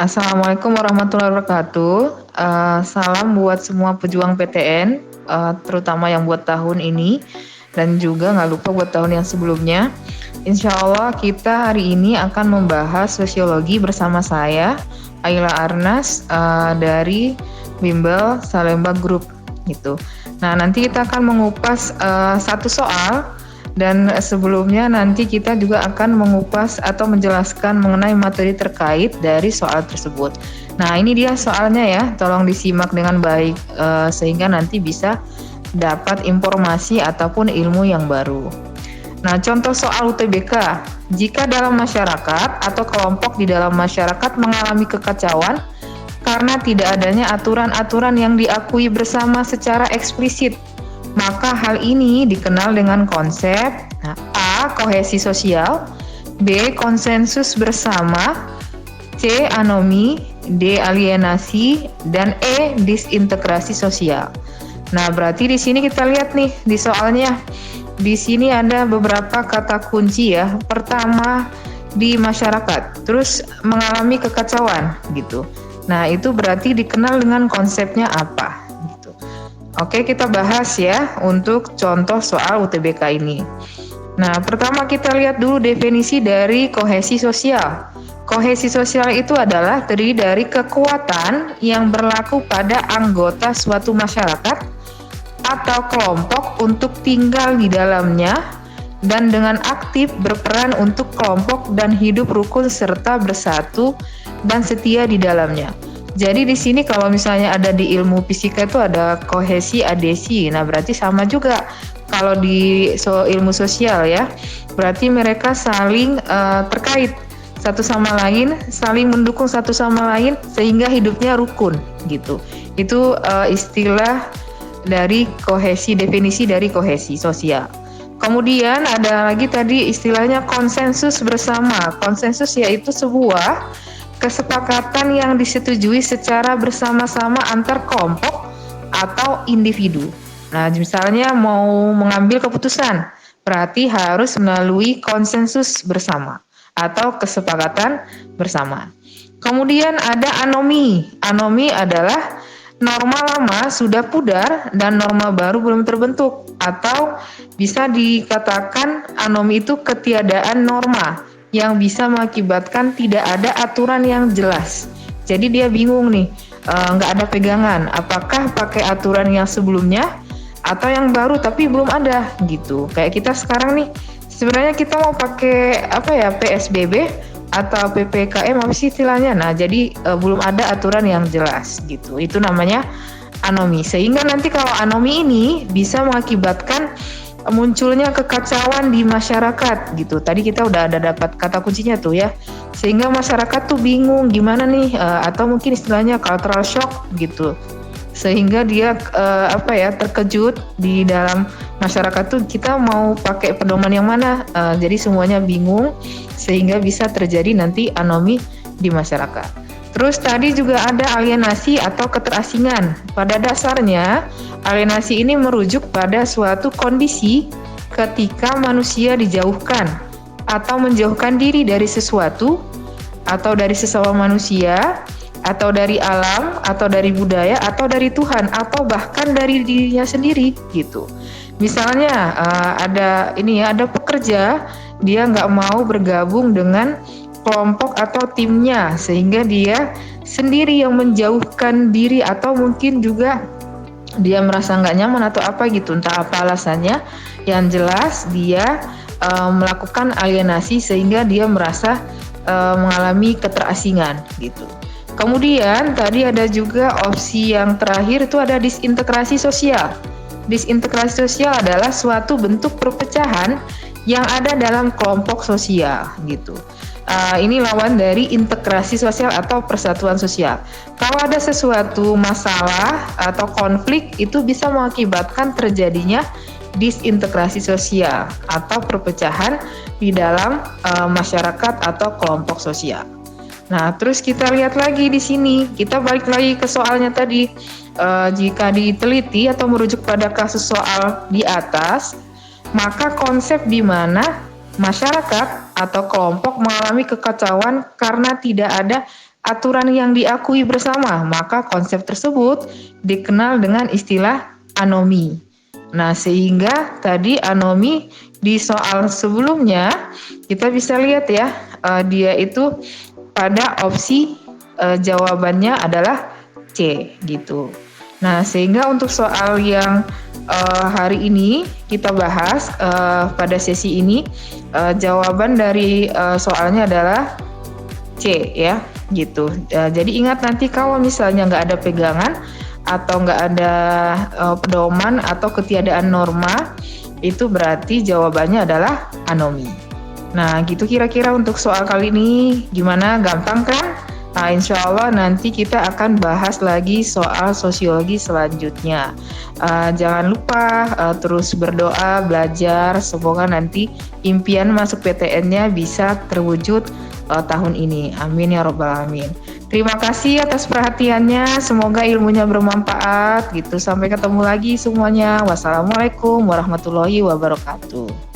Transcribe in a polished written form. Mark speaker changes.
Speaker 1: Assalamualaikum warahmatullahi wabarakatuh. Salam buat semua pejuang PTN, terutama yang buat tahun ini, dan juga nggak lupa buat tahun yang sebelumnya. Insya Allah kita hari ini akan membahas sosiologi bersama saya, Ayla Arnas, dari Bimbel Salemba Group gitu. Nah, nanti kita akan mengupas satu soal, dan sebelumnya nanti kita juga akan mengupas atau menjelaskan mengenai materi terkait dari soal tersebut. Nah, ini dia soalnya ya, tolong disimak dengan baik sehingga nanti bisa dapat informasi ataupun ilmu yang baru. Nah, contoh soal UTBK, jika dalam masyarakat atau kelompok di dalam masyarakat mengalami kekacauan karena tidak adanya aturan-aturan yang diakui bersama secara eksplisit, maka hal ini dikenal dengan konsep A. Kohesi sosial, B. Konsensus bersama, C. Anomi, D. Alienasi, dan E. Disintegrasi sosial. Nah, berarti di sini kita lihat nih di soalnya. Di sini ada beberapa kata kunci ya. Pertama, di masyarakat, terus mengalami kekacauan gitu. Nah, itu berarti dikenal dengan konsepnya apa? Oke, kita bahas ya untuk contoh soal UTBK ini. Nah, pertama kita lihat dulu definisi dari kohesi sosial. Kohesi sosial itu adalah terdiri dari kekuatan yang berlaku pada anggota suatu masyarakat atau kelompok untuk tinggal di dalamnya dan dengan aktif berperan untuk kelompok dan hidup rukun serta bersatu dan setia di dalamnya. Jadi di sini kalau misalnya ada di ilmu fisika itu ada kohesi, adesi. Nah, berarti sama juga kalau di ilmu sosial ya. Berarti mereka saling terkait satu sama lain, saling mendukung satu sama lain sehingga hidupnya rukun gitu. Itu istilah dari kohesi, definisi dari kohesi sosial. Kemudian ada lagi tadi istilahnya konsensus bersama. Konsensus yaitu sebuah kesepakatan yang disetujui secara bersama-sama antar kelompok atau individu. Nah, misalnya mau mengambil keputusan, berarti harus melalui konsensus bersama atau kesepakatan bersama. Kemudian ada anomi. Anomi adalah norma lama sudah pudar dan norma baru belum terbentuk, atau bisa dikatakan anomi itu ketiadaan norma yang bisa mengakibatkan tidak ada aturan yang jelas. Jadi dia bingung nih, nggak ada pegangan. Apakah pakai aturan yang sebelumnya atau yang baru tapi belum ada gitu. Kayak kita sekarang nih, sebenarnya kita mau pakai apa ya, PSBB atau PPKM apa sih istilahnya. Nah, jadi belum ada aturan yang jelas gitu. Itu namanya anomi. Sehingga nanti kalau anomi ini bisa mengakibatkan munculnya kekacauan di masyarakat gitu. Tadi kita udah ada dapat kata kuncinya tuh ya. Sehingga masyarakat tuh bingung gimana nih, atau mungkin istilahnya cultural shock gitu. Sehingga dia terkejut di dalam masyarakat tuh kita mau pakai pedoman yang mana. Jadi semuanya bingung sehingga bisa terjadi nanti anomi di masyarakat. Terus tadi juga ada alienasi atau keterasingan. Pada dasarnya, alienasi ini merujuk pada suatu kondisi ketika manusia dijauhkan atau menjauhkan diri dari sesuatu atau dari sesama manusia atau dari alam atau dari budaya atau dari Tuhan atau bahkan dari dirinya sendiri gitu. Misalnya ada pekerja, dia nggak mau bergabung dengan kelompok atau timnya sehingga dia sendiri yang menjauhkan diri, atau mungkin juga dia merasa nggak nyaman atau apa gitu, entah apa alasannya. Yang jelas dia melakukan alienasi sehingga dia merasa mengalami keterasingan gitu. Kemudian tadi ada juga opsi yang terakhir, itu ada disintegrasi sosial. Disintegrasi sosial adalah suatu bentuk perpecahan yang ada dalam kelompok sosial gitu. Ini lawan dari integrasi sosial atau persatuan sosial. Kalau ada sesuatu masalah atau konflik, itu bisa mengakibatkan terjadinya disintegrasi sosial atau perpecahan di dalam masyarakat atau kelompok sosial. Nah, terus kita lihat lagi di sini, kita balik lagi ke soalnya tadi. Jika diteliti atau merujuk pada kasus soal di atas, maka konsep di mana masyarakat atau kelompok mengalami kekacauan karena tidak ada aturan yang diakui bersama, maka konsep tersebut dikenal dengan istilah anomi. Nah, sehingga tadi anomi di soal sebelumnya kita bisa lihat ya, dia itu pada opsi jawabannya adalah C gitu. Nah, sehingga untuk soal yang hari ini kita bahas pada sesi ini, jawaban dari soalnya adalah C ya, gitu. Jadi ingat nanti kalau misalnya nggak ada pegangan atau nggak ada pedoman atau ketiadaan norma, itu berarti jawabannya adalah anomi. Nah, gitu kira-kira untuk soal kali ini. Gimana? Gampang kan? Nah, insya Allah nanti kita akan bahas lagi soal sosiologi selanjutnya. Jangan lupa terus berdoa, belajar. Semoga nanti impian masuk PTN-nya bisa terwujud tahun ini. Amin ya robbal alamin. Terima kasih atas perhatiannya. Semoga ilmunya bermanfaat gitu. Sampai ketemu lagi semuanya. Wassalamualaikum warahmatullahi wabarakatuh.